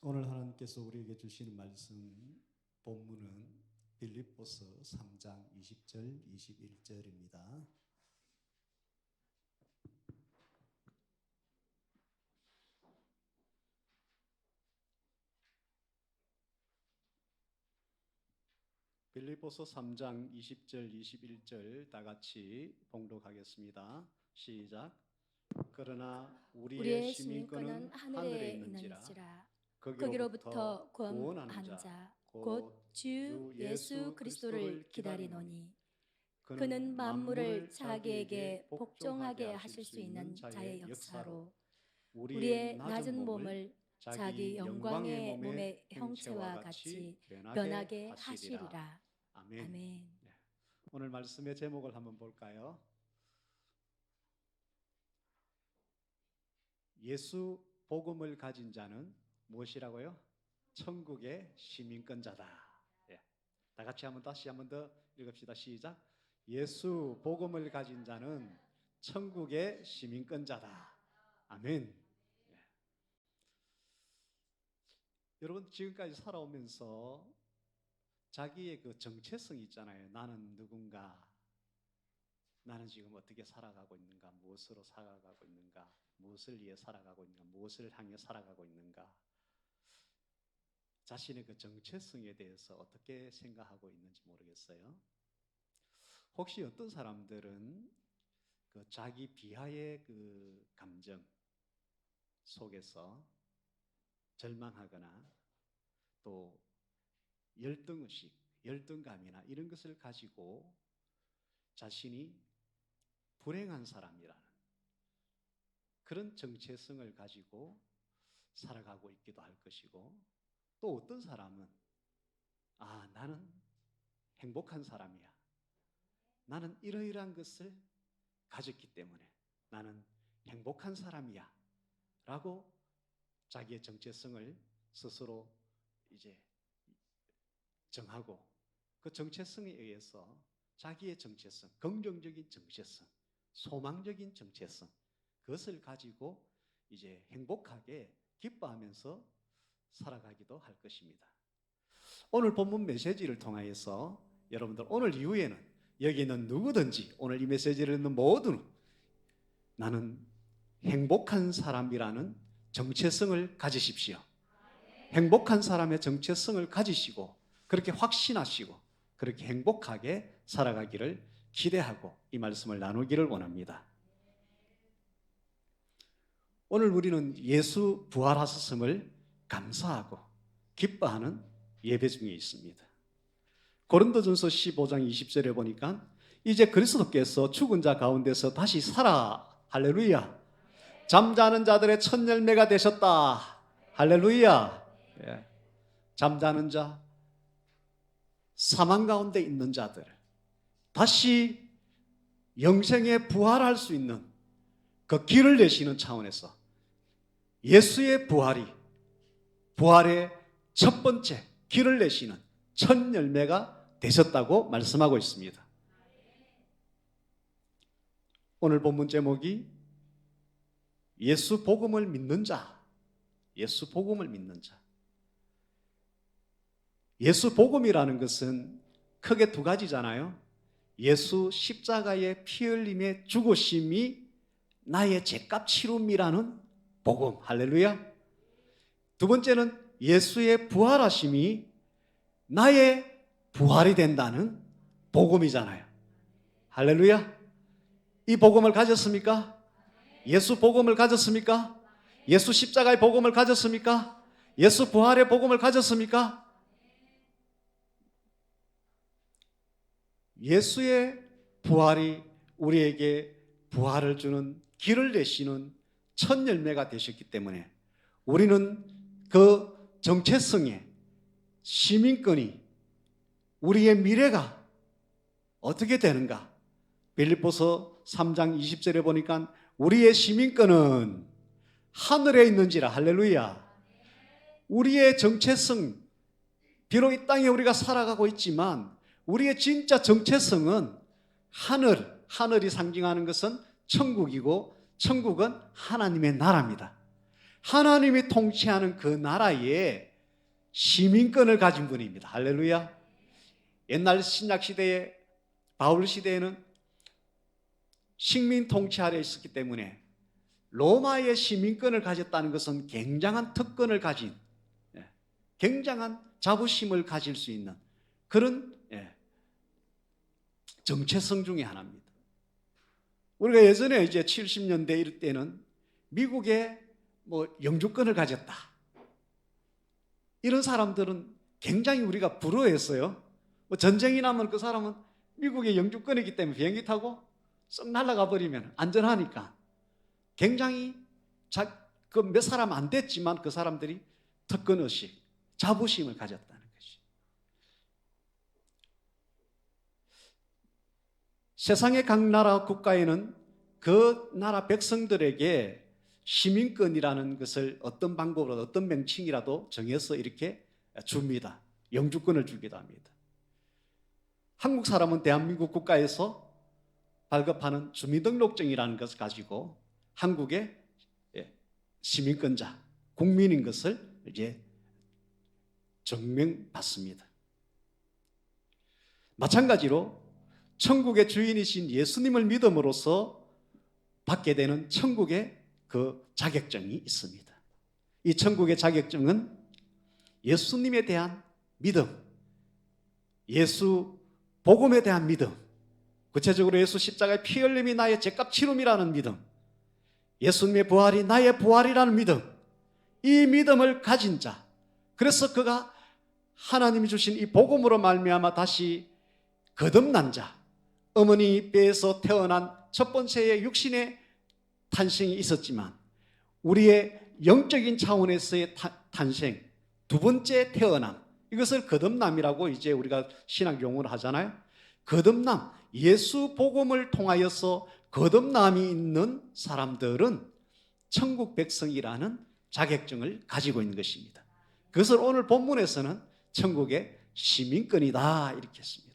오늘 하나님께서 우리에게 주시는 말씀 본문은 빌립보서 3장 20절 21절입니다. 빌립보서 3장 20절 21절 다 같이 봉독하겠습니다. 시작. 그러나 우리의 시민권은 하늘에 있는지라 거기로부터 구원하는 자 곧 주 예수 그리스도를 기다리노니 그는 만물을 자기에게 복종하게 하실 수 있는 자의 역사로 우리의 낮은 몸을 자기 영광의 몸의 형체와 같이 변하게 하시리라. 아멘. 아멘. 오늘 말씀의 제목을 한번 볼까요? 예수 복음을 가진 자는 무엇이라고요? 천국의 시민권자다. 다 같이 다시 한번 더 읽읍시다. 시작. 예수 복음을 가진 자는 천국의 시민권자다. 아멘. 여러분 지금까지 살아오면서 자기의 그 정체성이 있잖아요. 나는 누군가, 나는 지금 어떻게 살아가고 있는가, 무엇으로 살아가고 있는가, 무엇을 위해 살아가고 있는가, 무엇을 향해 살아가고 있는가, 자신의 그 정체성에 대해서 어떻게 생각하고 있는지 모르겠어요. 혹시 어떤 사람들은 그 자기 비하의 그 감정 속에서 절망하거나 또 열등의식, 열등감이나 이런 것을 가지고 자신이 불행한 사람이라는 그런 정체성을 가지고 살아가고 있기도 할 것이고, 또 어떤 사람은 나는 행복한 사람이야, 나는 이러이러한 것을 가졌기 때문에 나는 행복한 사람이야 라고 자기의 정체성을 스스로 이제 정하고, 그 정체성에 의해서 자기의 정체성, 긍정적인 정체성, 소망적인 정체성, 그것을 가지고 이제 행복하게 기뻐하면서 살아가기도 할 것입니다. 오늘 본문 메시지를 통하여서 여러분들 오늘 이후에는 여기 있는 누구든지 오늘 이 메시지를 듣는 모두는 나는 행복한 사람이라는 정체성을 가지십시오. 행복한 사람의 정체성을 가지시고 그렇게 확신하시고 그렇게 행복하게 살아가기를 기대하고 이 말씀을 나누기를 원합니다. 오늘 우리는 예수 부활하셨음을 감사하고 기뻐하는 예배 중에 있습니다. 고린도전서 15장 20절에 보니까 이제 그리스도께서 죽은 자 가운데서 다시 살아, 할렐루야, 잠자는 자들의 첫 열매가 되셨다, 할렐루야. 잠자는 자, 사망 가운데 있는 자들 다시 영생에 부활할 수 있는 그 길을 내시는 차원에서 예수의 부활의 첫 번째 길을 내시는 첫 열매가 되셨다고 말씀하고 있습니다. 오늘 본문 제목이 예수 복음을 믿는 자, 예수 복음을 믿는 자. 예수 복음이라는 것은 크게 두 가지잖아요. 예수 십자가의 피 흘림의 죽으심이 나의 죄값 치룸이라는 복음, 할렐루야. 두 번째는 예수의 부활하심이 나의 부활이 된다는 복음이잖아요. 할렐루야. 이 복음을 가졌습니까? 예수 복음을 가졌습니까? 예수 십자가의 복음을 가졌습니까? 예수 부활의 복음을 가졌습니까? 예수의 부활이 우리에게 부활을 주는 길을 내시는 첫 열매가 되셨기 때문에 우리는 그 정체성에 시민권이, 우리의 미래가 어떻게 되는가? 빌립보서 3장 20절에 보니까 우리의 시민권은 하늘에 있는지라, 할렐루야. 우리의 정체성, 비록 이 땅에 우리가 살아가고 있지만 우리의 진짜 정체성은 하늘이 상징하는 것은 천국이고 천국은 하나님의 나라입니다. 하나님이 통치하는 그 나라에 시민권을 가진 분입니다. 할렐루야. 옛날 신약 시대에, 바울 시대에는 식민 통치 아래 있었기 때문에 로마의 시민권을 가졌다는 것은 굉장한 특권을 가진, 굉장한 자부심을 가질 수 있는 그런 정체성 중에 하나입니다. 우리가 예전에 이제 70년대 이럴 때는 미국에 영주권을 가졌다, 이런 사람들은 굉장히 우리가 부러워했어요. 전쟁이 나면 그 사람은 미국의 영주권이기 때문에 비행기 타고 썩 날아가 버리면 안전하니까 굉장히 몇 사람 안 됐지만 그 사람들이 특권의식, 자부심을 가졌다는 것이. 세상의 각 나라 국가에는 그 나라 백성들에게 시민권이라는 것을 어떤 방법으로, 어떤 명칭이라도 정해서 이렇게 줍니다. 영주권을 주기도 합니다. 한국 사람은 대한민국 국가에서 발급하는 주민등록증이라는 것을 가지고 한국의 시민권자, 국민인 것을 이제 증명받습니다. 마찬가지로 천국의 주인이신 예수님을 믿음으로써 받게 되는 천국의 그 자격증이 있습니다. 이 천국의 자격증은 예수님에 대한 믿음, 예수 복음에 대한 믿음, 구체적으로 예수 십자가의 피 흘림이 나의 죄값 치름이라는 믿음, 예수님의 부활이 나의 부활이라는 믿음, 이 믿음을 가진 자, 그래서 그가 하나님이 주신 이 복음으로 말미암아 다시 거듭난 자, 어머니 배에서 태어난 첫 번째의 육신의 탄생이 있었지만 우리의 영적인 차원에서의 탄생, 두 번째 태어남, 이것을 거듭남이라고 이제 우리가 신학 용어를 하잖아요. 거듭남, 예수 복음을 통하여서 거듭남이 있는 사람들은 천국 백성이라는 자격증을 가지고 있는 것입니다. 그것을 오늘 본문에서는 천국의 시민권이다 이렇게 했습니다.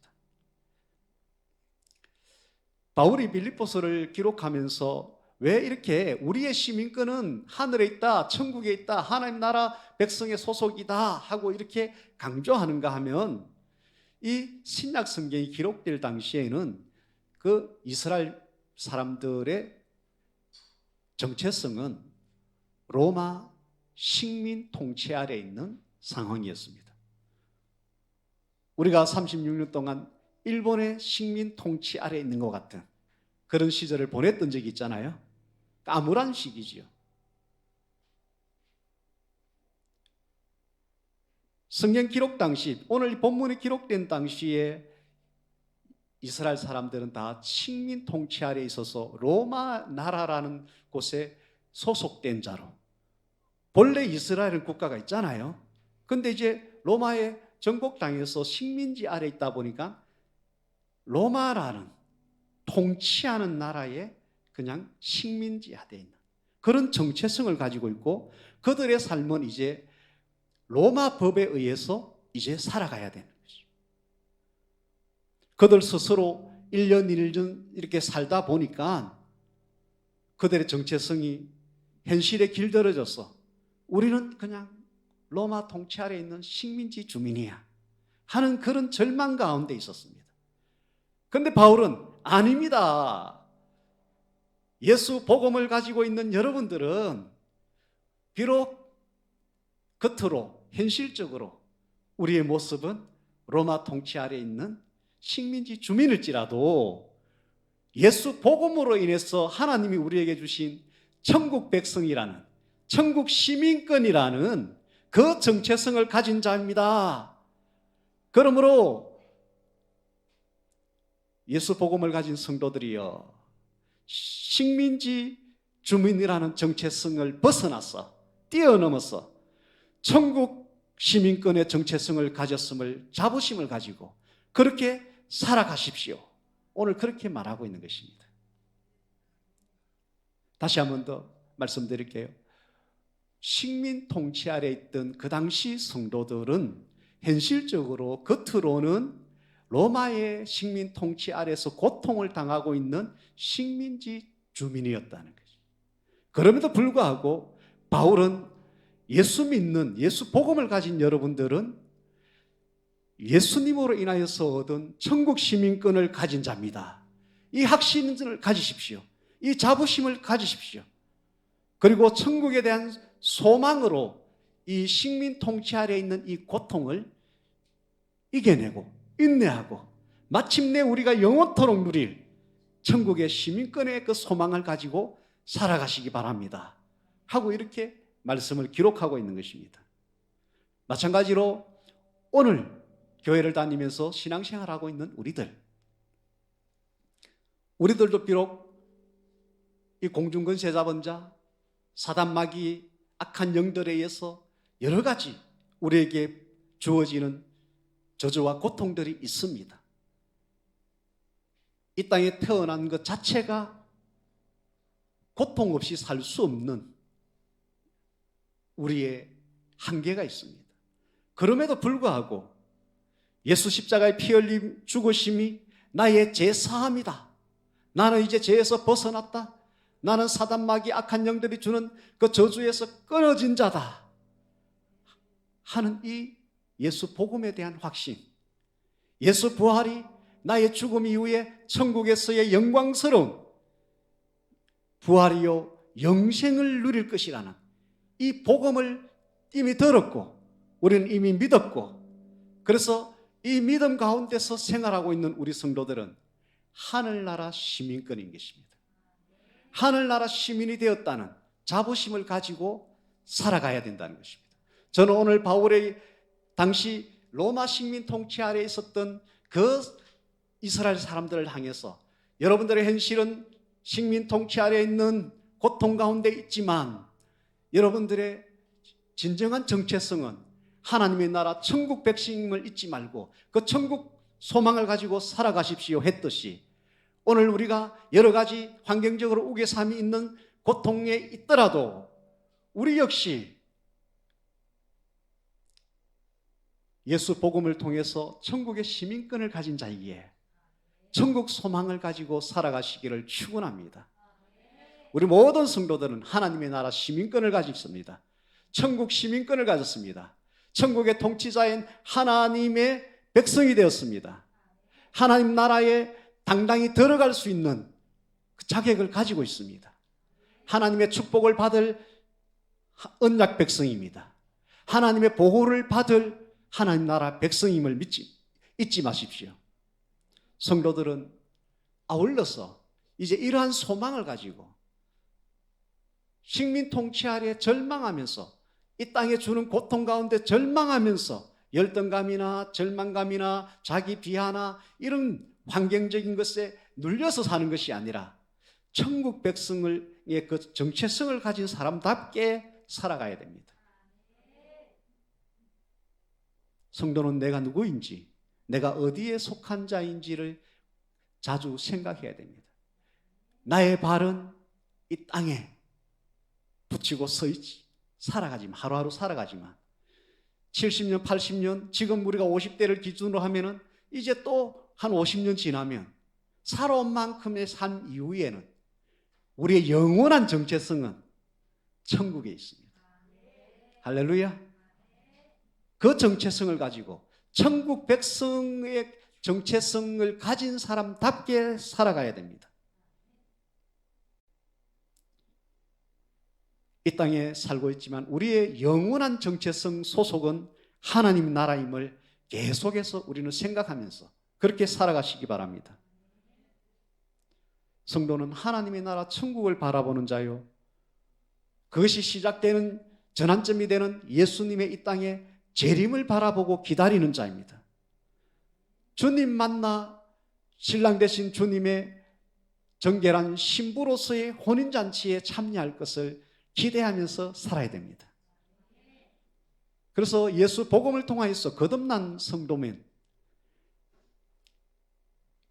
바울이 빌립보서를 기록하면서 왜 이렇게 우리의 시민권은 하늘에 있다, 천국에 있다, 하나님 나라 백성의 소속이다 하고 이렇게 강조하는가 하면, 이 신약 성경이 기록될 당시에는 그 이스라엘 사람들의 정체성은 로마 식민 통치 아래 있는 상황이었습니다. 우리가 36년 동안 일본의 식민 통치 아래 있는 것 같은 그런 시절을 보냈던 적이 있잖아요. 암울한 시기지요. 성경 기록 당시, 오늘 이 본문이 기록된 당시에 이스라엘 사람들은 다 식민 통치 아래 있어서 로마 나라라는 곳에 소속된 자로, 본래 이스라엘은 국가가 있잖아요. 근데 이제 로마의 정복당해서 식민지 아래 있다 보니까 로마라는 통치하는 나라에 그냥 식민지 아래 있는 그런 정체성을 가지고 있고, 그들의 삶은 이제 로마 법에 의해서 이제 살아가야 되는 거죠. 그들 스스로 1년 1년 이렇게 살다 보니까 그들의 정체성이 현실에 길들여져서 우리는 그냥 로마 통치 아래 있는 식민지 주민이야 하는 그런 절망 가운데 있었습니다. 그런데 바울은 아닙니다. 예수 복음을 가지고 있는 여러분들은 비록 겉으로 현실적으로 우리의 모습은 로마 통치 아래 있는 식민지 주민일지라도 예수 복음으로 인해서 하나님이 우리에게 주신 천국 백성이라는, 천국 시민권이라는 그 정체성을 가진 자입니다. 그러므로 예수 복음을 가진 성도들이여, 식민지 주민이라는 정체성을 벗어나서 뛰어넘어서 천국 시민권의 정체성을 가졌음을, 자부심을 가지고 그렇게 살아가십시오. 오늘 그렇게 말하고 있는 것입니다. 다시 한 번 더 말씀드릴게요. 식민 통치 아래 있던 그 당시 성도들은 현실적으로 겉으로는 로마의 식민 통치 아래서 고통을 당하고 있는 식민지 주민이었다는 거죠. 그럼에도 불구하고 바울은 예수 믿는, 예수 복음을 가진 여러분들은 예수님으로 인하여서 얻은 천국 시민권을 가진 자입니다. 이 확신을 가지십시오. 이 자부심을 가지십시오. 그리고 천국에 대한 소망으로 이 식민 통치 아래에 있는 이 고통을 이겨내고 인내하고 마침내 우리가 영원토록 누릴 천국의 시민권의 그 소망을 가지고 살아가시기 바랍니다 하고 이렇게 말씀을 기록하고 있는 것입니다. 마찬가지로 오늘 교회를 다니면서 신앙생활하고 있는 우리들도 비록 이 공중권세자본자, 사단마귀, 악한 영들에 의해서 여러 가지 우리에게 주어지는 저주와 고통들이 있습니다. 이 땅에 태어난 것 자체가 고통 없이 살 수 없는 우리의 한계가 있습니다. 그럼에도 불구하고 예수 십자가의 피 흘림 죽으심이 나의 죄 사함이다. 나는 이제 죄에서 벗어났다. 나는 사단마귀 악한 영들이 주는 그 저주에서 끊어진 자다 하는 이 예수 복음에 대한 확신, 예수 부활이 나의 죽음 이후에 천국에서의 영광스러운 부활이요 영생을 누릴 것이라는 이 복음을 이미 들었고 우리는 이미 믿었고, 그래서 이 믿음 가운데서 생활하고 있는 우리 성도들은 하늘나라 시민권인 것입니다. 하늘나라 시민이 되었다는 자부심을 가지고 살아가야 된다는 것입니다. 저는 오늘 바울의 당시 로마 식민 통치 아래에 있었던 그 이스라엘 사람들을 향해서 여러분들의 현실은 식민 통치 아래에 있는 고통 가운데 있지만 여러분들의 진정한 정체성은 하나님의 나라 천국 백성임을 잊지 말고 그 천국 소망을 가지고 살아가십시오 했듯이, 오늘 우리가 여러 가지 환경적으로 우겨삼이 있는 고통에 있더라도 우리 역시 예수 복음을 통해서 천국의 시민권을 가진 자이기에 천국 소망을 가지고 살아가시기를 축원합니다. 우리 모든 성도들은 하나님의 나라 시민권을 가졌습니다. 천국 시민권을 가졌습니다. 천국의 통치자인 하나님의 백성이 되었습니다. 하나님 나라에 당당히 들어갈 수 있는 그 자격을 가지고 있습니다. 하나님의 축복을 받을 언약 백성입니다. 하나님의 보호를 받을 하나님 나라 백성임을 잊지 마십시오. 성도들은 아울러서 이제 이러한 소망을 가지고 식민 통치 아래 절망하면서 이 땅에 주는 고통 가운데 절망하면서 열등감이나 절망감이나 자기 비하나 이런 환경적인 것에 눌려서 사는 것이 아니라 천국 백성의 그 정체성을 가진 사람답게 살아가야 됩니다. 성도는 내가 누구인지, 내가 어디에 속한 자인지를 자주 생각해야 됩니다. 나의 발은 이 땅에 붙이고 서 있지 살아가지만, 하루하루 살아가지만 70년, 80년, 지금 우리가 50대를 기준으로 하면은 이제 또 한 50년 지나면 살아온 만큼의 삶 이후에는 우리의 영원한 정체성은 천국에 있습니다. 할렐루야. 그 정체성을 가지고 천국 백성의 정체성을 가진 사람답게 살아가야 됩니다. 이 땅에 살고 있지만 우리의 영원한 정체성 소속은 하나님 나라임을 계속해서 우리는 생각하면서 그렇게 살아가시기 바랍니다. 성도는 하나님의 나라 천국을 바라보는 자요, 그것이 시작되는 전환점이 되는 예수님의 이 땅에 재림을 바라보고 기다리는 자입니다. 주님 만나 신랑 되신 주님의 정결한 신부로서의 혼인잔치에 참여할 것을 기대하면서 살아야 됩니다. 그래서 예수 복음을 통하여서 거듭난 성도면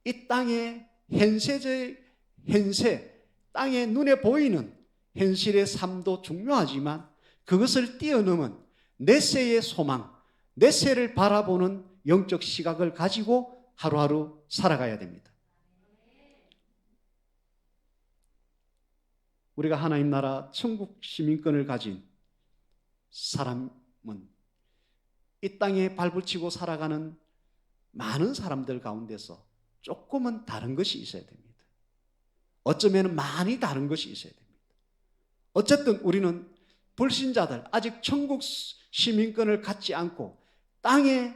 이 땅의 현세, 땅의 눈에 보이는 현실의 삶도 중요하지만 그것을 뛰어넘은 내세의 소망, 내세를 바라보는 영적 시각을 가지고 하루하루 살아가야 됩니다. 우리가 하나님 나라 천국 시민권을 가진 사람은 이 땅에 발붙이고 살아가는 많은 사람들 가운데서 조금은 다른 것이 있어야 됩니다. 어쩌면 많이 다른 것이 있어야 됩니다. 어쨌든 우리는 불신자들, 아직 천국 시민권을 갖지 않고 땅에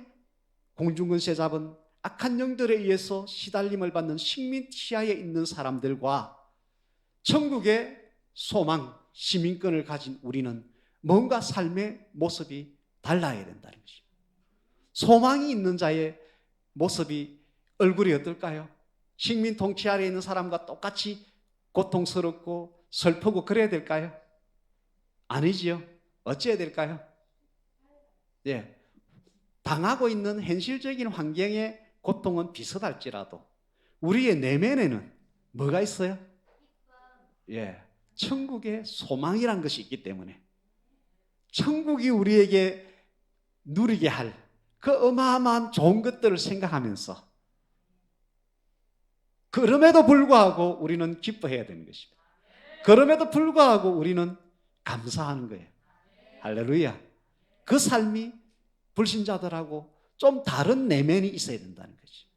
공중권세 잡은 악한 영들에 의해서 시달림을 받는 식민 시하에 있는 사람들과 천국의 소망, 시민권을 가진 우리는 뭔가 삶의 모습이 달라야 된다는 것입니다. 소망이 있는 자의 모습이, 얼굴이 어떨까요? 식민 통치 아래에 있는 사람과 똑같이 고통스럽고 슬프고 그래야 될까요? 아니지요. 어찌해야 될까요? 예. 당하고 있는 현실적인 환경의 고통은 비슷할지라도 우리의 내면에는 뭐가 있어요? 예. 천국의 소망이란 것이 있기 때문에 천국이 우리에게 누리게 할 그 어마어마한 좋은 것들을 생각하면서 그럼에도 불구하고 우리는 기뻐해야 되는 것입니다. 그럼에도 불구하고 우리는 감사하는 거예요. 할렐루야. 그 삶이 불신자들하고 좀 다른 내면이 있어야 된다는 거죠.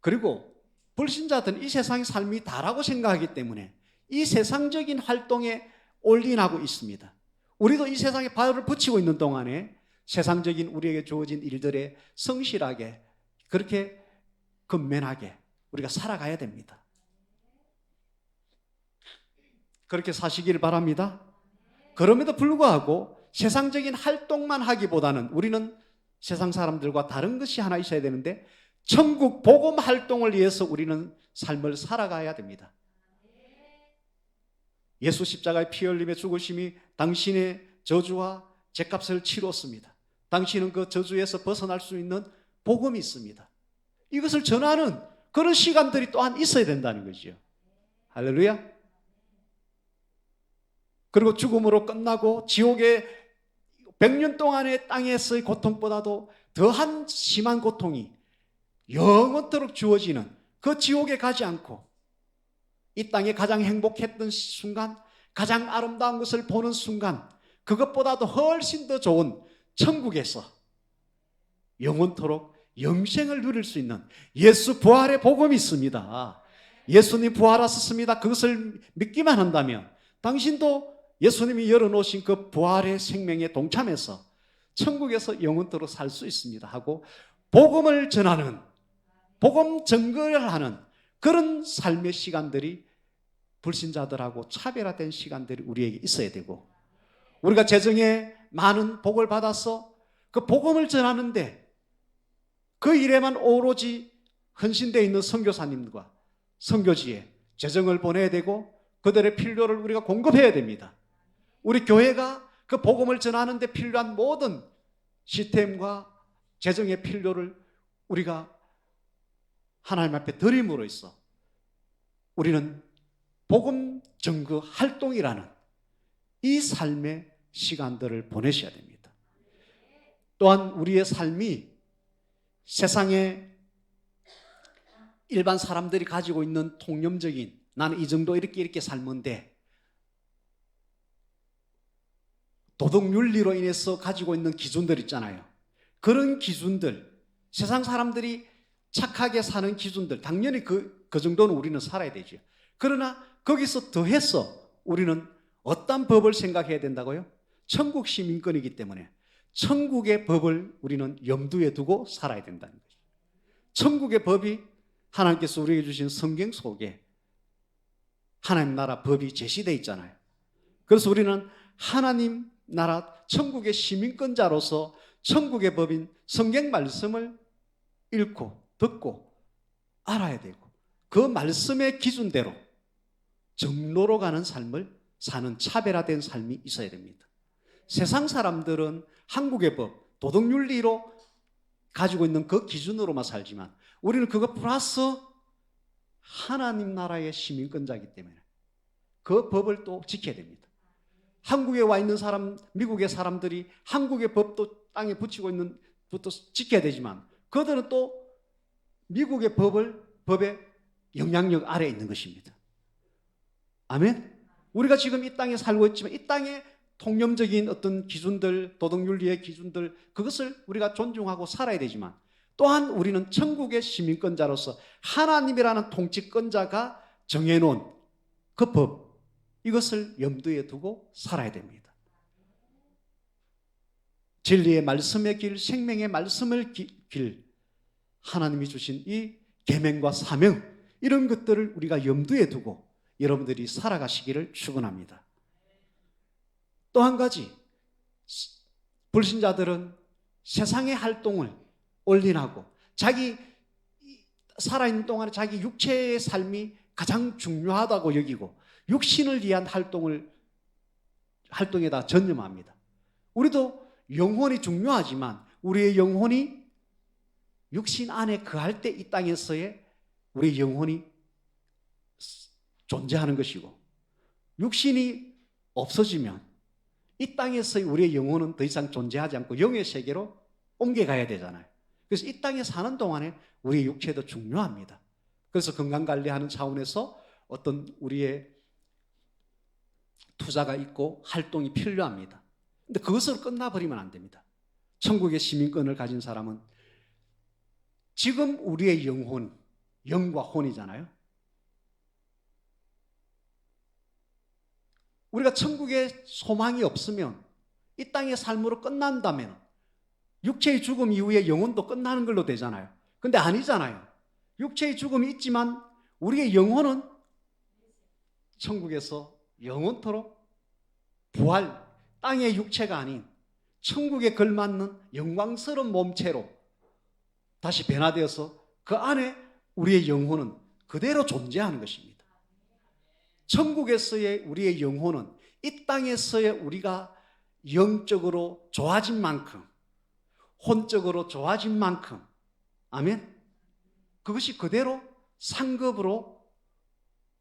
그리고 불신자들은 이 세상의 삶이 다라고 생각하기 때문에 이 세상적인 활동에 올인하고 있습니다. 우리도 이 세상에 발을 붙이고 있는 동안에 세상적인 우리에게 주어진 일들에 성실하게 그렇게 근면하게 우리가 살아가야 됩니다. 그렇게 사시길 바랍니다. 그럼에도 불구하고 세상적인 활동만 하기보다는 우리는 세상 사람들과 다른 것이 하나 있어야 되는데 천국 복음 활동을 위해서 우리는 삶을 살아가야 됩니다. 예수 십자가의 피 흘림의 죽으심이 당신의 저주와 죗값을 치렀습니다. 당신은 그 저주에서 벗어날 수 있는 복음이 있습니다. 이것을 전하는 그런 시간들이 또한 있어야 된다는 거죠. 할렐루야. 그리고 죽음으로 끝나고 지옥의 100년 동안의 땅에서의 고통보다도 더한 심한 고통이 영원토록 주어지는 그 지옥에 가지 않고 이 땅에 가장 행복했던 순간, 가장 아름다운 것을 보는 순간, 그것보다도 훨씬 더 좋은 천국에서 영원토록 영생을 누릴 수 있는 예수 부활의 복음이 있습니다. 예수님 부활하셨습니다. 그것을 믿기만 한다면 당신도 예수님이 열어놓으신 그 부활의 생명에 동참해서 천국에서 영원토록 살 수 있습니다 하고 복음을 전하는, 복음 전거를 하는 그런 삶의 시간들이 불신자들하고 차별화된 시간들이 우리에게 있어야 되고, 우리가 재정에 많은 복을 받아서 그 복음을 전하는데 그 일에만 오로지 헌신되어 있는 선교사님과 선교지에 재정을 보내야 되고 그들의 필요를 우리가 공급해야 됩니다. 우리 교회가 그 복음을 전하는 데 필요한 모든 시스템과 재정의 필요를 우리가 하나님 앞에 드림으로 있어 우리는 복음 전거 활동이라는 이 삶의 시간들을 보내셔야 됩니다. 또한 우리의 삶이 세상에 일반 사람들이 가지고 있는 통념적인 나는 이 정도 이렇게 살면 도덕윤리로 인해서 가지고 있는 기준들 있잖아요. 그런 기준들, 세상 사람들이 착하게 사는 기준들, 당연히 그 정도는 우리는 살아야 되죠. 그러나 거기서 더해서 우리는 어떤 법을 생각해야 된다고요? 천국 시민권이기 때문에 천국의 법을 우리는 염두에 두고 살아야 된다는 거죠. 천국의 법이 하나님께서 우리에게 주신 성경 속에 하나님 나라 법이 제시되어 있잖아요. 그래서 우리는 하나님 나라 천국의 시민권자로서 천국의 법인 성경 말씀을 읽고 듣고 알아야 되고 그 말씀의 기준대로 정로로 가는 삶을 사는 차별화된 삶이 있어야 됩니다. 세상 사람들은 한국의 법, 도덕윤리로 가지고 있는 그 기준으로만 살지만 우리는 그것 플러스 하나님 나라의 시민권자이기 때문에 그 법을 또 지켜야 됩니다. 한국에 와 있는 사람, 미국의 사람들이 한국의 법도 땅에 붙이고 있는 것도 지켜야 되지만 그들은 또 미국의 법의 영향력 아래에 있는 것입니다. 아멘? 우리가 지금 이 땅에 살고 있지만 이 땅의 통념적인 어떤 기준들, 도덕윤리의 기준들, 그것을 우리가 존중하고 살아야 되지만 또한 우리는 천국의 시민권자로서 하나님이라는 통치권자가 정해놓은 그 법, 이것을 염두에 두고 살아야 됩니다. 진리의 말씀의 길, 생명의 말씀을 길, 하나님이 주신 이 계명과 사명, 이런 것들을 우리가 염두에 두고 여러분들이 살아가시기를 축원합니다. 또 한 가지, 불신자들은 세상의 활동을 올인하고 자기 살아있는 동안에 자기 육체의 삶이 가장 중요하다고 여기고 육신을 위한 활동에다 전념합니다. 우리도 영혼이 중요하지만 우리의 영혼이 육신 안에 거할 때 이 땅에서의 우리의 영혼이 존재하는 것이고, 육신이 없어지면 이 땅에서의 우리의 영혼은 더 이상 존재하지 않고 영의 세계로 옮겨가야 되잖아요. 그래서 이 땅에 사는 동안에 우리의 육체도 중요합니다. 그래서 건강관리하는 차원에서 어떤 우리의 투자가 있고 활동이 필요합니다. 근데 그것으로 끝나버리면 안 됩니다. 천국의 시민권을 가진 사람은 지금 우리의 영혼, 영과 혼이잖아요. 우리가 천국에 소망이 없으면 이 땅의 삶으로 끝난다면 육체의 죽음 이후에 영혼도 끝나는 걸로 되잖아요. 근데 아니잖아요. 육체의 죽음이 있지만 우리의 영혼은 천국에서 영원토록 부활, 땅의 육체가 아닌 천국에 걸맞는 영광스러운 몸체로 다시 변화되어서 그 안에 우리의 영혼은 그대로 존재하는 것입니다. 천국에서의 우리의 영혼은 이 땅에서의 우리가 영적으로 좋아진 만큼, 혼적으로 좋아진 만큼, 아멘? 그것이 그대로 상급으로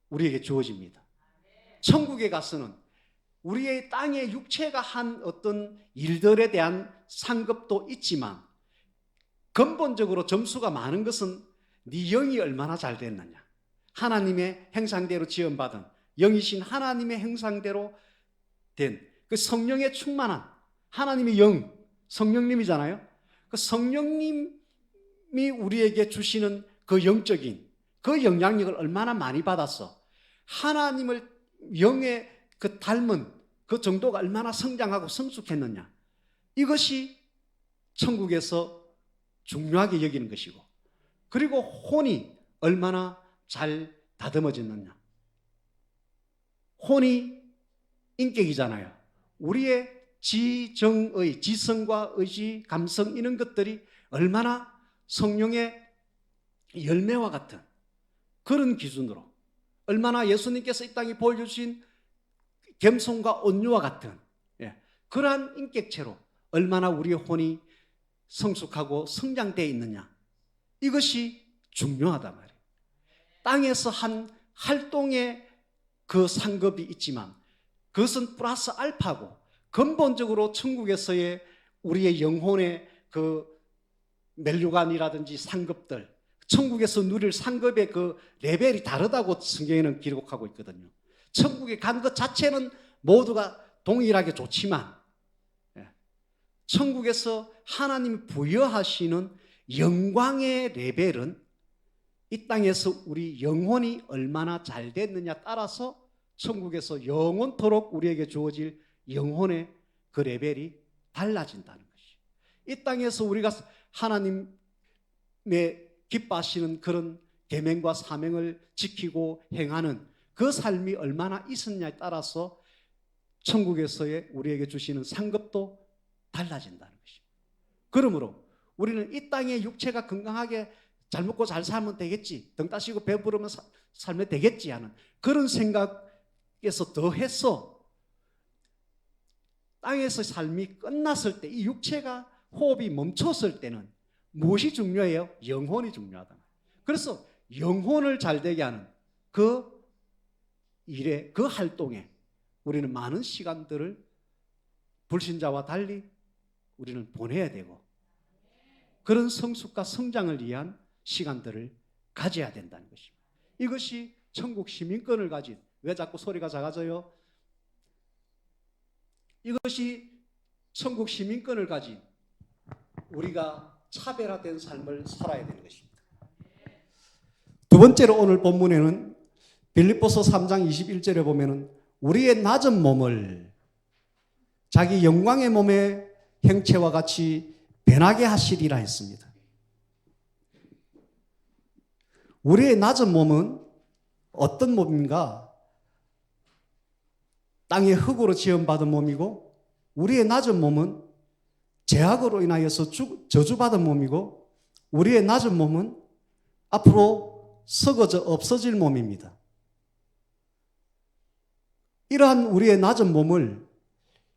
우리에게 주어집니다. 천국에 가서는 우리의 땅의 육체가 한 어떤 일들에 대한 상급도 있지만 근본적으로 점수가 많은 것은 네 영이 얼마나 잘 됐느냐, 하나님의 형상대로 지음받은 영이신 하나님의 형상대로 된 그 성령에 충만한 하나님의 영, 성령님이잖아요. 그 성령님이 우리에게 주시는 그 영적인 그 영향력을 얼마나 많이 받았어. 하나님을 영의 그 닮은 그 정도가 얼마나 성장하고 성숙했느냐. 이것이 천국에서 중요하게 여기는 것이고, 그리고 혼이 얼마나 잘 다듬어졌느냐. 혼이 인격이잖아요. 우리의 지정의, 지성과 의지, 감성, 이런 것들이 얼마나 성령의 열매와 같은 그런 기준으로, 얼마나 예수님께서 이 땅에 보여주신 겸손과 온유와 같은 그러한 인격체로 얼마나 우리의 혼이 성숙하고 성장되어 있느냐, 이것이 중요하단 말이에요. 땅에서 한 활동의 그 상급이 있지만 그것은 플러스 알파고, 근본적으로 천국에서의 우리의 영혼의 그 멜류관이라든지 상급들, 천국에서 누릴 상급의 그 레벨이 다르다고 성경에는 기록하고 있거든요. 천국에 간 것 자체는 모두가 동일하게 좋지만 천국에서 하나님이 부여하시는 영광의 레벨은 이 땅에서 우리 영혼이 얼마나 잘 됐느냐 따라서 천국에서 영원토록 우리에게 주어질 영혼의 그 레벨이 달라진다는 것이죠. 이 땅에서 우리가 하나님의 기뻐하시는 그런 계명과 사명을 지키고 행하는 그 삶이 얼마나 있었냐에 따라서 천국에서의 우리에게 주시는 상급도 달라진다는 것입니다. 그러므로 우리는 이 땅의 육체가 건강하게 잘 먹고 잘 살면 되겠지, 등 따시고 배부르면 살면 되겠지 하는 그런 생각에서 더해서 땅에서 삶이 끝났을 때, 이 육체가 호흡이 멈췄을 때는 무엇이 중요해요? 영혼이 중요하다. 그래서 영혼을 잘 되게 하는 그 일에, 그 활동에 우리는 많은 시간들을 불신자와 달리 우리는 보내야 되고, 그런 성숙과 성장을 위한 시간들을 가져야 된다는 것입니다. 이것이 천국 시민권을 가진, 왜 자꾸 소리가 작아져요? 이것이 천국 시민권을 가진 우리가 차별화된 삶을 살아야 되는 것입니다. 두 번째로 오늘 본문에는 빌립보서 3장 21절에 보면은 우리의 낮은 몸을 자기 영광의 몸의 형체와 같이 변하게 하시리라 했습니다. 우리의 낮은 몸은 어떤 몸인가? 땅의 흙으로 지음받은 몸이고, 우리의 낮은 몸은 죄악으로 인하여서 저주받은 몸이고, 우리의 낮은 몸은 앞으로 썩어져 없어질 몸입니다. 이러한 우리의 낮은 몸을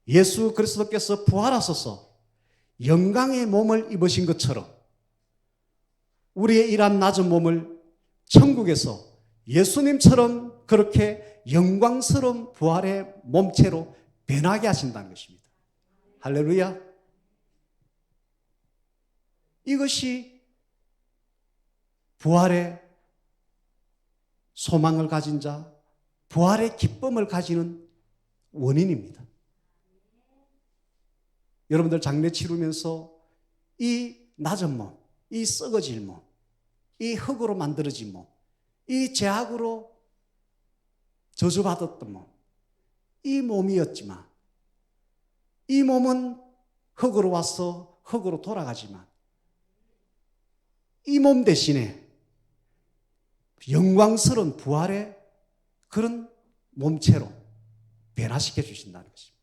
예수 그리스도께서 부활하셔서 영광의 몸을 입으신 것처럼 우리의 이러한 낮은 몸을 천국에서 예수님처럼 그렇게 영광스러운 부활의 몸체로 변하게 하신다는 것입니다. 할렐루야. 이것이 부활의 소망을 가진 자, 부활의 기쁨을 가지는 원인입니다. 여러분들 장례 치르면서 이 낮은 몸, 이 썩어질 몸, 이 흙으로 만들어진 몸, 이 죄악으로 저주받았던 몸, 이 몸이었지만 이 몸은 흙으로 와서 흙으로 돌아가지만 이 몸 대신에 영광스러운 부활의 그런 몸체로 변화시켜 주신다는 것입니다.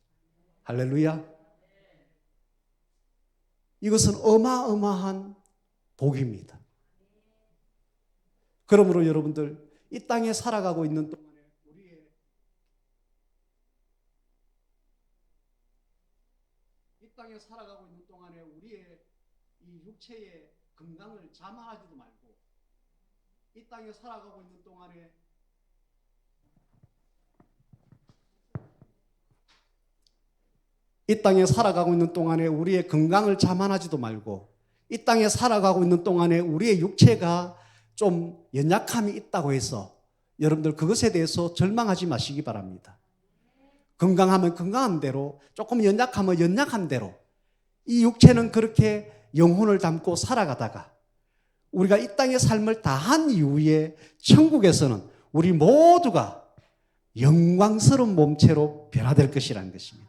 할렐루야. 이것은 어마어마한 복입니다. 그러므로 여러분들 이 땅에 살아가고 있는 동안에 우리의 이 육체의 건강을 자만하지도 말고, 이 땅에 살아가고 있는 동안에 우리의 건강을 자만하지도 말고, 이 땅에 살아가고 있는 동안에 우리의 육체가 좀 연약함이 있다고 해서 여러분들 그것에 대해서 절망하지 마시기 바랍니다. 건강하면 건강한 대로, 조금 연약하면 연약한 대로 이 육체는 그렇게 영혼을 담고 살아가다가 우리가 이 땅의 삶을 다한 이후에 천국에서는 우리 모두가 영광스러운 몸체로 변화될 것이라는 것입니다.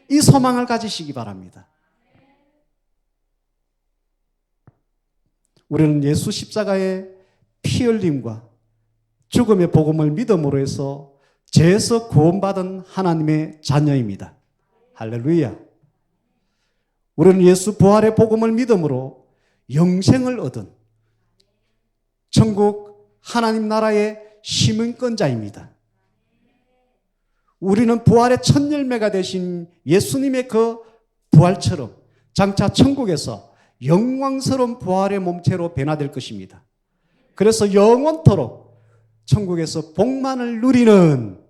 이 소망을 가지시기 바랍니다. 우리는 예수 십자가의 피 흘림과 죽음의 복음을 믿음으로 해서 죄에서 구원받은 하나님의 자녀입니다. 할렐루야. 우리는 예수 부활의 복음을 믿음으로 영생을 얻은 천국 하나님 나라의 시민권자입니다. 우리는 부활의 첫 열매가 되신 예수님의 그 부활처럼 장차 천국에서 영광스러운 부활의 몸체로 변화될 것입니다. 그래서 영원토록 천국에서 복만을 누리는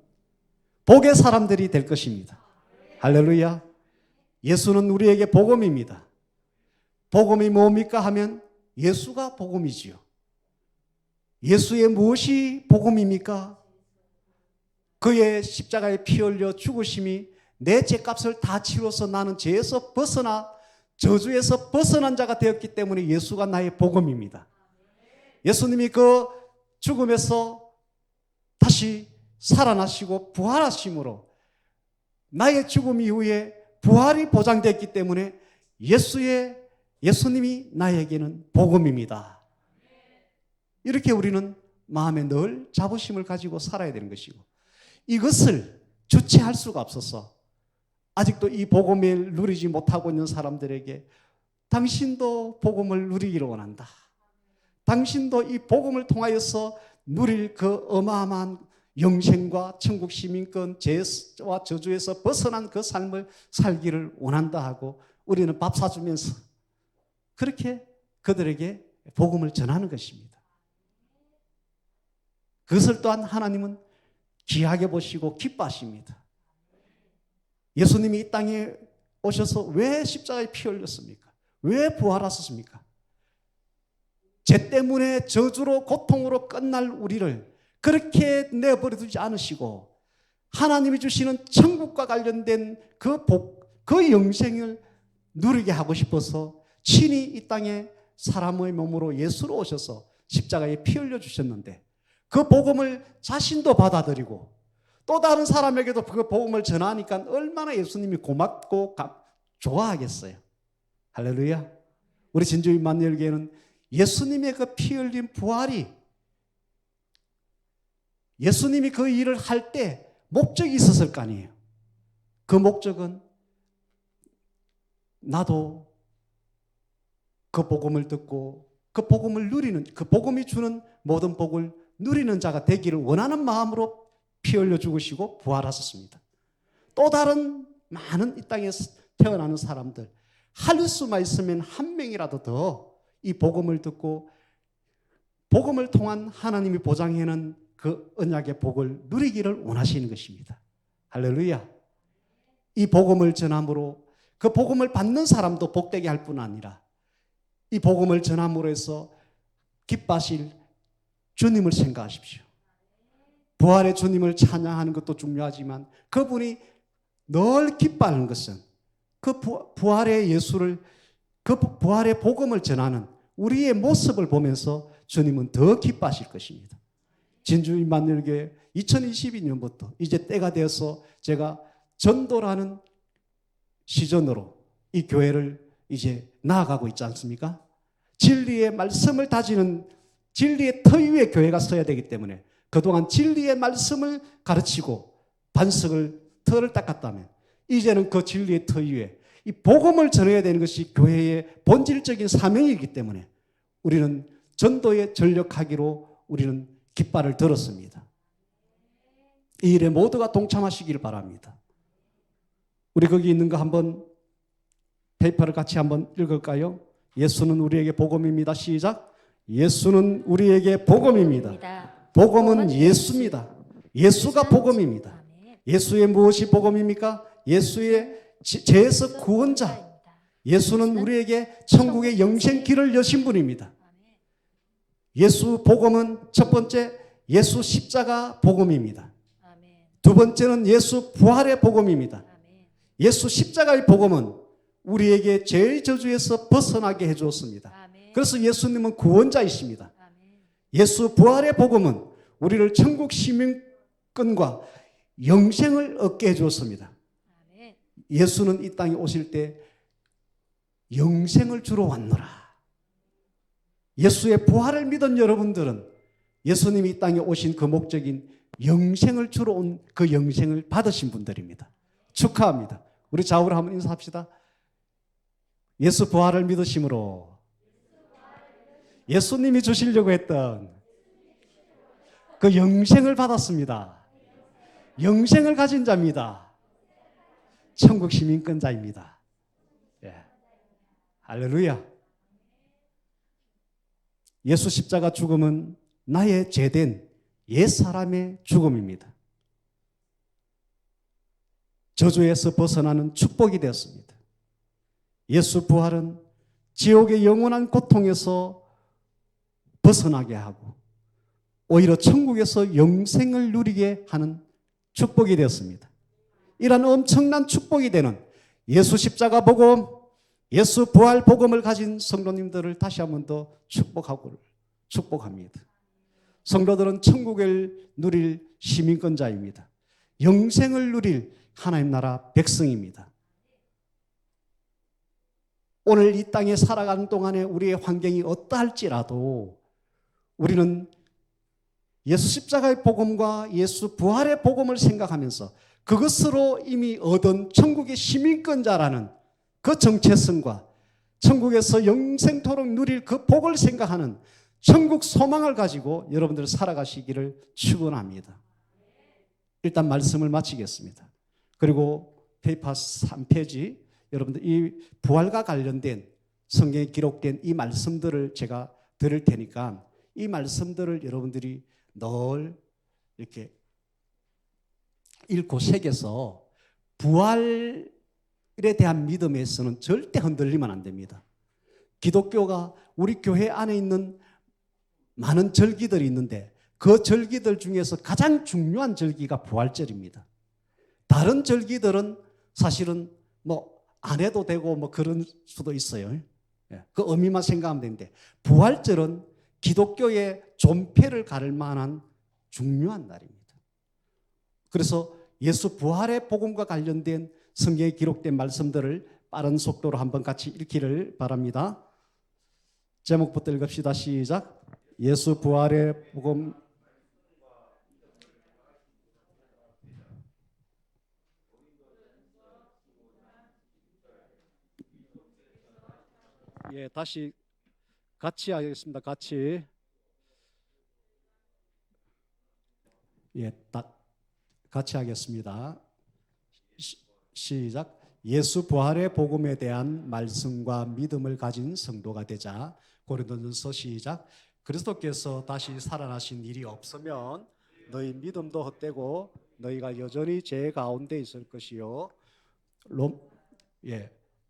복의 사람들이 될 것입니다. 할렐루야. 예수는 우리에게 복음입니다. 복음이 뭡니까 하면 예수가 복음이지요. 예수의 무엇이 복음입니까? 그의 십자가에 피 흘려 죽으심이 내 죄값을 다 치러서 나는 죄에서 벗어나 저주에서 벗어난 자가 되었기 때문에 예수가 나의 복음입니다. 예수님이 그 죽음에서 다시 살아나시고 부활하심으로 나의 죽음 이후에 부활이 보장됐기 때문에 예수님이 나에게는 복음입니다. 이렇게 우리는 마음에 늘 자부심을 가지고 살아야 되는 것이고, 이것을 주체할 수가 없어서 아직도 이 복음을 누리지 못하고 있는 사람들에게 당신도 복음을 누리기를 원한다. 당신도 이 복음을 통하여서 누릴 그 어마어마한 영생과 천국 시민권, 죄와 저주에서 벗어난 그 삶을 살기를 원한다 하고 우리는 밥 사주면서 그렇게 그들에게 복음을 전하는 것입니다. 그것을 또한 하나님은 귀하게 보시고 기뻐하십니다. 예수님이 이 땅에 오셔서 왜 십자가에 피 흘렸습니까? 왜 부활하셨습니까? 죄 때문에 저주로 고통으로 끝날 우리를 그렇게 내버려 두지 않으시고 하나님이 주시는 천국과 관련된 그 영생을 누리게 하고 싶어서 친히 이 땅에 사람의 몸으로 예수로 오셔서 십자가에 피 흘려 주셨는데 그 복음을 자신도 받아들이고 또 다른 사람에게도 그 복음을 전하니까 얼마나 예수님이 고맙고 좋아하겠어요. 할렐루야. 우리 진주 임마누엘 교회는 예수님의 그 피 흘린 부활이 예수님이 그 일을 할 때 목적이 있었을 거 아니에요. 그 목적은 나도 그 복음을 듣고 그 복음을 누리는, 그 복음이 주는 모든 복을 누리는 자가 되기를 원하는 마음으로 피 흘려 죽으시고 부활하셨습니다. 또 다른 많은 이 땅에 태어나는 사람들, 할 수만 있으면 한 명이라도 더 이 복음을 듣고 복음을 통한 하나님이 보장해놓은 그 언약의 복을 누리기를 원하시는 것입니다. 할렐루야. 이 복음을 전함으로 그 복음을 받는 사람도 복되게 할 뿐 아니라 이 복음을 전함으로 해서 기뻐하실 주님을 생각하십시오. 부활의 주님을 찬양하는 것도 중요하지만 그분이 늘 기뻐하는 것은 그 부활의 예수를, 그 부활의 복음을 전하는 우리의 모습을 보면서 주님은 더 기뻐하실 것입니다. 진주 임마누엘 교회 2022년부터 이제 때가 되어서 제가 전도라는 시전으로 이 교회를 이제 나아가고 있지 않습니까? 진리의 말씀을 다지는 진리의 터 위에 교회가 서야 되기 때문에 그동안 진리의 말씀을 가르치고 반석을, 터를 닦았다면 이제는 그 진리의 터 위에 이 복음을 전해야 되는 것이 교회의 본질적인 사명이기 때문에 우리는 전도에 전력하기로 우리는 깃발을 들었습니다. 이 일에 모두가 동참하시길 바랍니다. 우리 거기 있는 거 한번 페이퍼를 같이 한번 읽을까요? 예수는 우리에게 복음입니다. 시작. 예수는 우리에게 복음입니다. 복음은 예수입니다. 예수가 복음입니다. 예수의 무엇이 복음입니까? 예수의 죄에서 구원자. 예수는 우리에게 천국의 영생 길을 여신 분입니다. 예수 복음은 첫 번째 예수 십자가 복음입니다. 두 번째는 예수 부활의 복음입니다. 예수 십자가의 복음은 우리에게 죄의 저주에서 벗어나게 해주었습니다. 그래서 예수님은 구원자이십니다. 예수 부활의 복음은 우리를 천국 시민권과 영생을 얻게 해주었습니다. 예수는 이 땅에 오실 때 영생을 주러 왔노라. 예수의 부활을 믿은 여러분들은 예수님이 이 땅에 오신 그 목적인 영생을 주러 온 그 영생을 받으신 분들입니다. 축하합니다. 우리 좌우로 한번 인사합시다. 예수 부활을 믿으심으로 예수님이 주시려고 했던 그 영생을 받았습니다. 영생을 가진 자입니다. 천국 시민권자입니다. 예. 할렐루야. 예수 십자가 죽음은 나의 죄된 옛사람의 죽음입니다. 저주에서 벗어나는 축복이 되었습니다. 예수 부활은 지옥의 영원한 고통에서 벗어나게 하고 오히려 천국에서 영생을 누리게 하는 축복이 되었습니다. 이런 엄청난 축복이 되는 예수 십자가 복음, 예수 부활 복음을 가진 성도님들을 다시 한 번 더 축복합니다. 성도들은 천국을 누릴 시민권자입니다. 영생을 누릴 하나님 나라 백성입니다. 오늘 이 땅에 살아가는 동안에 우리의 환경이 어떠할지라도 우리는 예수 십자가의 복음과 예수 부활의 복음을 생각하면서 그것으로 이미 얻은 천국의 시민권자라는 그 정체성과 천국에서 영생토록 누릴 그 복을 생각하는 천국 소망을 가지고 여러분들 살아가시기를 축원합니다. 일단 말씀을 마치겠습니다. 그리고 페이퍼 3페이지 여러분들 이 부활과 관련된 성경에 기록된 이 말씀들을 제가 드릴 테니까 이 말씀들을 여러분들이 늘 이렇게 읽고 새겨서 부활에 대한 믿음에서는 절대 흔들리면 안 됩니다. 기독교가 우리 교회 안에 있는 많은 절기들이 있는데 그 절기들 중에서 가장 중요한 절기가 부활절입니다. 다른 절기들은 사실은 뭐 안 해도 되고 뭐 그런 수도 있어요. 그 의미만 생각하면 되는데 부활절은 기독교의 존폐를 가를 만한 중요한 날입니다. 그래서 예수 부활의 복음과 관련된 성경에 기록된 말씀들을 빠른 속도로 한번 같이 읽기를 바랍니다. 제목부터 읽읍시다. 시작. 예수 부활의 복음. 예, 다시 같이 하겠습니다. 같이. 예, 같이 하겠습니다. 시작. 예수 부활의 복음에 대한 말씀과 믿음을 가진 성도가 되자. 고린도전서 시작. 그리스도께서 다시 살아나신 일이 없으면 너희 믿음도 헛되고 너희가 여전히 죄 가운데 있을 것이요.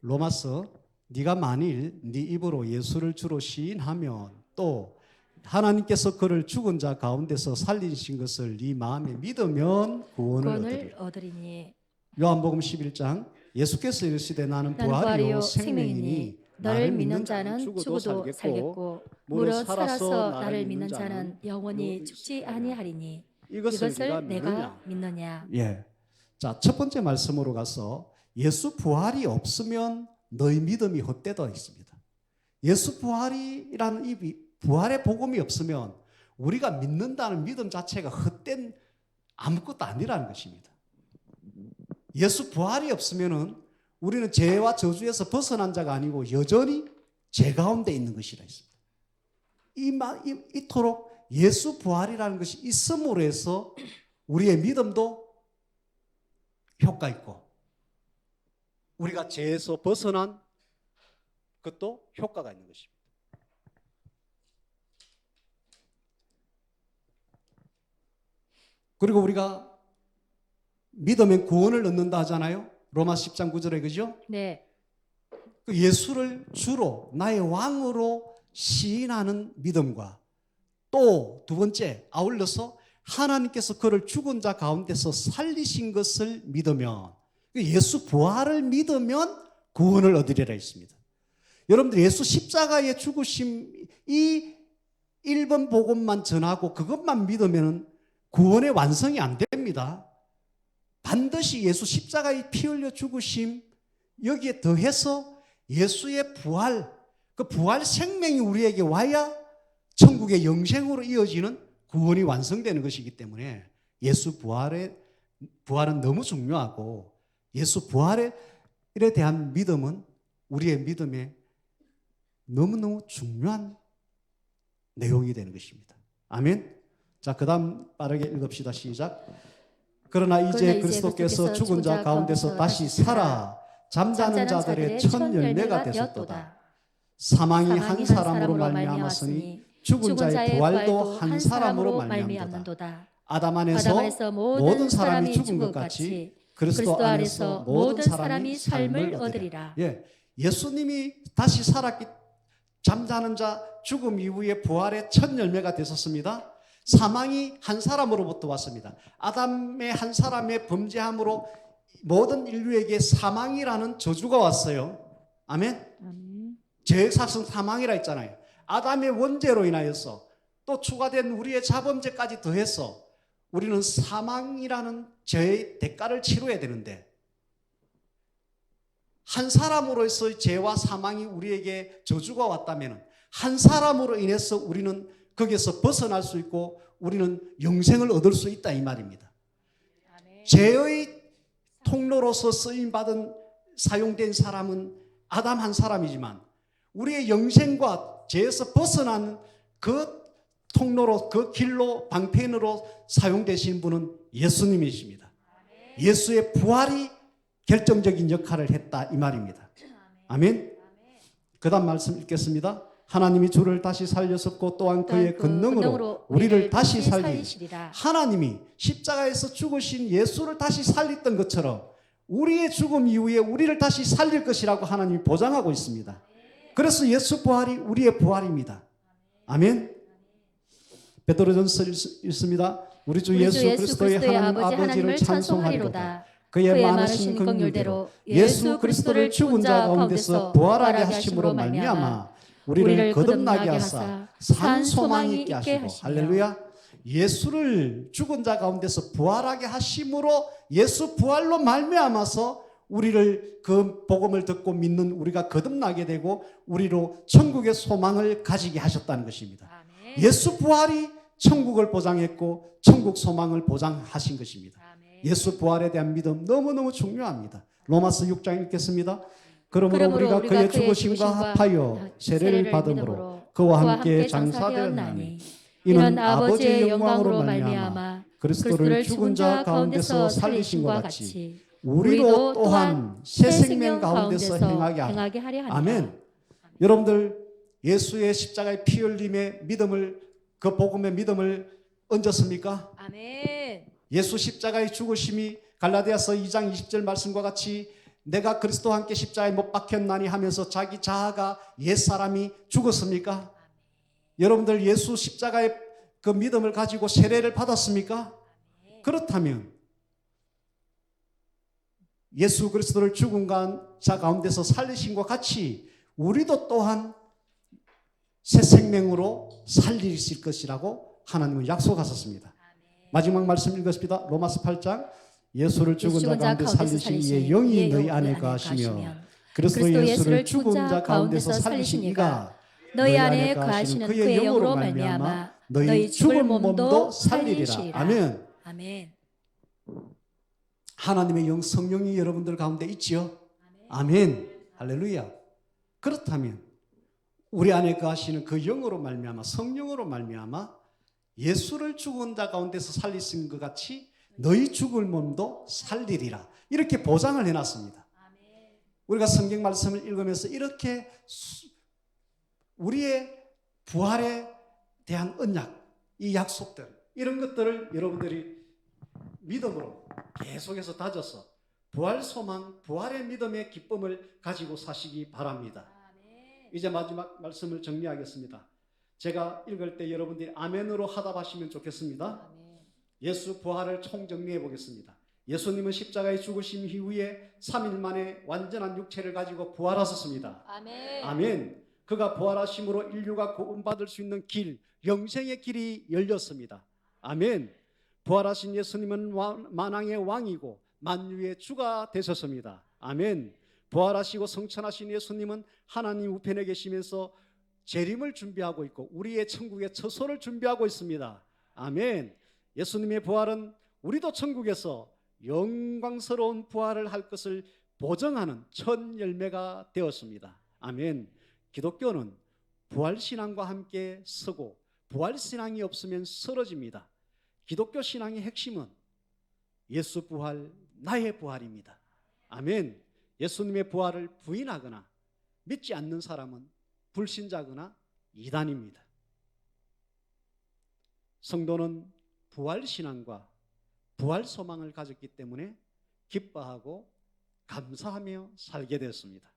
로마서 네가 만일 네 입으로 예수를 주로 시인하면 또 하나님께서 그를 죽은 자 가운데서 살리신 것을 네 마음에 믿으면 구원을 얻으리니. 요한복음 11장 예수께서 이르시되 나는 부활이요 생명이니 너를 믿는 자는 죽어도 살겠고 무릇 살아서 나를 믿는 자는 영원히 죽지 아니하리니. 이것을 내가 믿느냐. 예. 자, 첫 번째 말씀으로 가서 예수 부활이 없으면 너희 믿음이 헛되다 있습니다. 예수 부활이라는 이 부활의 복음이 없으면 우리가 믿는다는 믿음 자체가 헛된 아무것도 아니라는 것입니다. 예수 부활이 없으면은 우리는 죄와 저주에서 벗어난 자가 아니고 여전히 죄 가운데 있는 것이라 했습니다. 이토록 예수 부활이라는 것이 있음으로 해서 우리의 믿음도 효과 있고 우리가 죄에서 벗어난 것도 효과가 있는 것입니다. 그리고 우리가 믿으면 구원을 얻는다 하잖아요. 로마 10장 9절에 그죠? 네. 그 예수를 주로 나의 왕으로 시인하는 믿음과 또 두 번째 아울러서 하나님께서 그를 죽은 자 가운데서 살리신 것을 믿으면 예수 부활을 믿으면 구원을 얻으리라 했습니다. 여러분들 예수 십자가의 죽으심 이 1번 복음만 전하고 그것만 믿으면 구원의 완성이 안 됩니다. 반드시 예수 십자가의 피 흘려 죽으심 여기에 더해서 예수의 부활 그 부활 생명이 우리에게 와야 천국의 영생으로 이어지는 구원이 완성되는 것이기 때문에 예수 부활은 너무 중요하고 예수 부활에 대한 믿음은 우리의 믿음에 너무너무 중요한 내용이 되는 것입니다. 아멘. 자, 그 다음 빠르게 읽읍시다. 시작. 그러나 이제 그리스도께서 죽은 자 가운데서 다시 살아 잠자는 자들의 첫 열매가 되셨도다. 사망이 한 사람으로 말미암았으니 죽은 자의 부활도 한 사람으로 말미암는도다. 아담 안에서 모든 사람이 죽은 것 같이 그리스도 안에서 모든 사람이 삶을 얻으리라. 예수님이 다시 살았기 잠자는 자 죽음 이후에 부활의 첫 열매가 되셨습니다. 사망이 한 사람으로부터 왔습니다. 아담의 한 사람의 범죄함으로 모든 인류에게 사망이라는 저주가 왔어요. 아멘. 죄의 사성 사망이라 했잖아요. 아담의 원죄로 인하여서 또 추가된 우리의 자범죄까지 더해서 우리는 사망이라는 죄의 대가를 치러야 되는데 한 사람으로서 죄와 사망이 우리에게 저주가 왔다면 한 사람으로 인해서 우리는 거기에서 벗어날 수 있고 우리는 영생을 얻을 수 있다 이 말입니다. 죄의 통로로서 쓰임받은 사용된 사람은 아담 한 사람이지만 우리의 영생과 죄에서 벗어난 그 통로로 그 길로 방편으로 사용되신 분은 예수님이십니다. 예수의 부활이 결정적인 역할을 했다 이 말입니다. 아멘. 그 다음 말씀 읽겠습니다. 하나님이 주를 다시 살렸었고 또한 그의 권능으로 우리를 다시 살리시리라. 하나님이 십자가에서 죽으신 예수를 다시 살렸던 것처럼 우리의 죽음 이후에 우리를 다시 살릴 것이라고 하나님이 보장하고 있습니다. 그래서 예수 부활이 우리의 부활입니다. 아멘. 베드로전서 읽습니다. 우리 주 예수 그리스도의 하나님 아버지를 찬송하리로다. 그의 많으신 긍휼대로 예수 그리스도를 죽은 자 가운데서 부활하게 하심으로 말미암아 우리를 거듭나게 하사 산 소망이 있게 하시고 할렐루야. 예수를 죽은 자 가운데서 부활하게 하심으로 예수 부활로 말미암아서 우리를 그 복음을 듣고 믿는 우리가 거듭나게 되고 우리로 천국의 소망을 가지게 하셨다는 것입니다. 아멘. 예수 부활이 천국을 보장했고 천국 소망을 보장하신 것입니다. 아멘. 예수 부활에 대한 믿음 너무너무 중요합니다. 로마서 6장 읽겠습니다. 그러므로 우리가 그의 죽으심과 합하여 세례를 받음으로 그와 함께 장사되었나니 이는 아버지의 영광으로 말미암아 그리스도를 죽은 자 가운데서 살리심과 같이 우리도 또한 새 생명 가운데서 행하게 하려 합니다. 아멘. 여러분들 예수의 십자가의 피 흘림의 믿음을 그 복음의 믿음을 얹었습니까? 아멘. 예수 십자가의 죽으심이 갈라디아서 2장 20절 말씀과 같이 내가 그리스도와 함께 십자가에 못 박혔나니 하면서 자기 자아가 옛사람이 죽었습니까? 여러분들 예수 십자가의 그 믿음을 가지고 세례를 받았습니까? 그렇다면 예수 그리스도를 죽은 자 가운데서 살리신 것 같이 우리도 또한 새 생명으로 살리실 것이라고 하나님은 약속하셨습니다. 마지막 말씀 읽었습니다. 로마서 8장 예수를 죽은 자 가운데 살리신 이의 영이 너희 안에 거하시며 그리스도 예수를 죽은 자 가운데서 살리신 이가 너희 안에 거하시는 그의 영으로 말미암아 너희 죽은 몸도 살리리라. 아멘. 아멘. 하나님의 영 성령이 여러분들 가운데 있지요. 아멘. 할렐루야. 그렇다면 우리 안에 거하시는 그 영으로 말미암아 성령으로 말미암아 예수를 죽은 자 가운데서 살리신 것 같이 너희 죽을 몸도 살리리라. 이렇게 보장을 해놨습니다. 우리가 성경 말씀을 읽으면서 이렇게 우리의 부활에 대한 언약, 이 약속들 이런 것들을 여러분들이 믿음으로 계속해서 다져서 부활 소망, 부활의 믿음의 기쁨을 가지고 사시기 바랍니다. 이제 마지막 말씀을 정리하겠습니다. 제가 읽을 때 여러분들이 아멘으로 하답하시면 좋겠습니다. 예수 부활을 총정리해 보겠습니다. 예수님은 십자가에 죽으신 이후에 3일 만에 완전한 육체를 가지고 부활하셨습니다. 아멘. 아멘. 그가 부활하심으로 인류가 구원받을 수 있는 길, 영생의 길이 열렸습니다. 아멘. 부활하신 예수님은 만왕의 왕이고 만유의 주가 되셨습니다. 아멘. 부활하시고 성천하신 예수님은 하나님 우편에 계시면서 재림을 준비하고 있고 우리의 천국의 처소를 준비하고 있습니다. 아멘. 예수님의 부활은 우리도 천국에서 영광스러운 부활을 할 것을 보증하는 첫 열매가 되었습니다. 아멘. 기독교는 부활신앙과 함께 서고 부활신앙이 없으면 쓰러집니다. 기독교 신앙의 핵심은 예수 부활, 나의 부활입니다. 아멘. 예수님의 부활을 부인하거나 믿지 않는 사람은 불신자거나 이단입니다. 성도는 부활신앙과 부활소망을 가졌기 때문에 기뻐하고 감사하며 살게 되었습니다.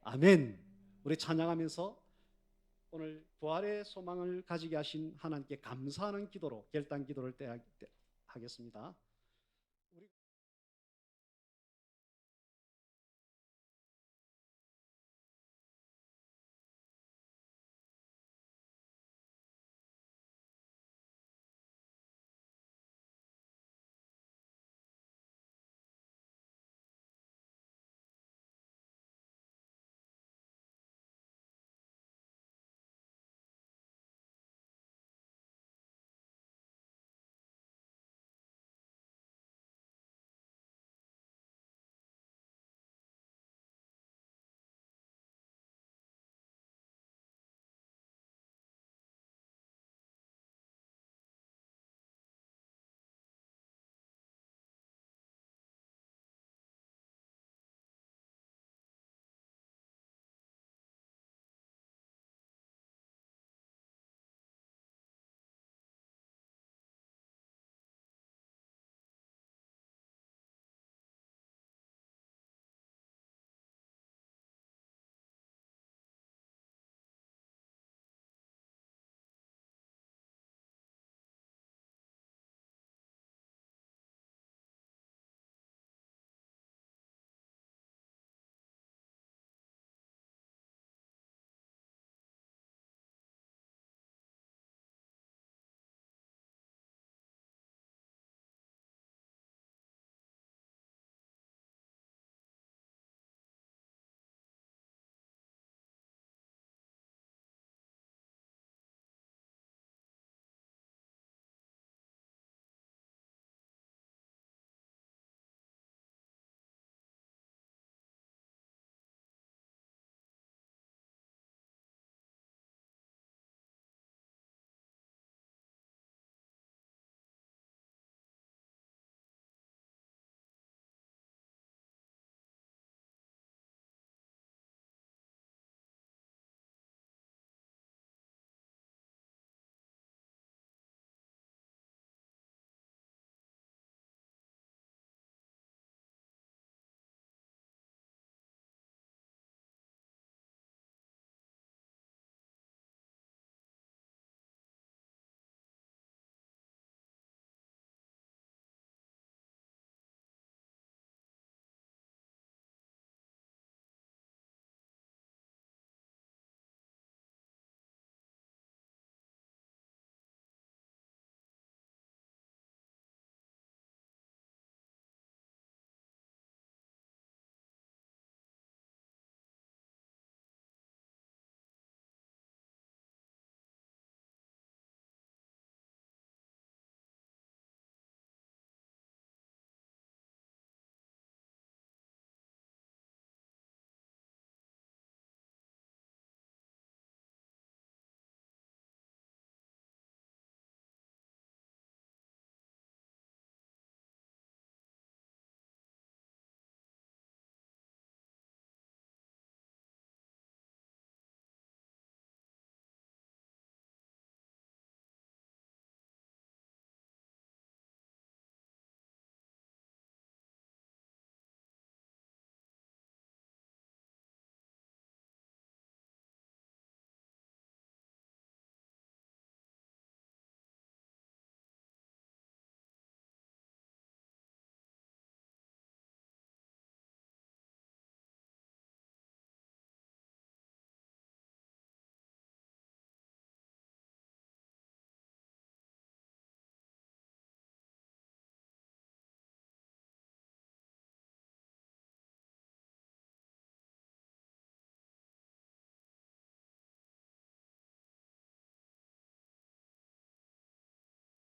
아멘. 우리 찬양하면서 오늘 부활의 소망을 가지게 하신 하나님께 감사하는 기도로 결단 기도를 하겠습니다.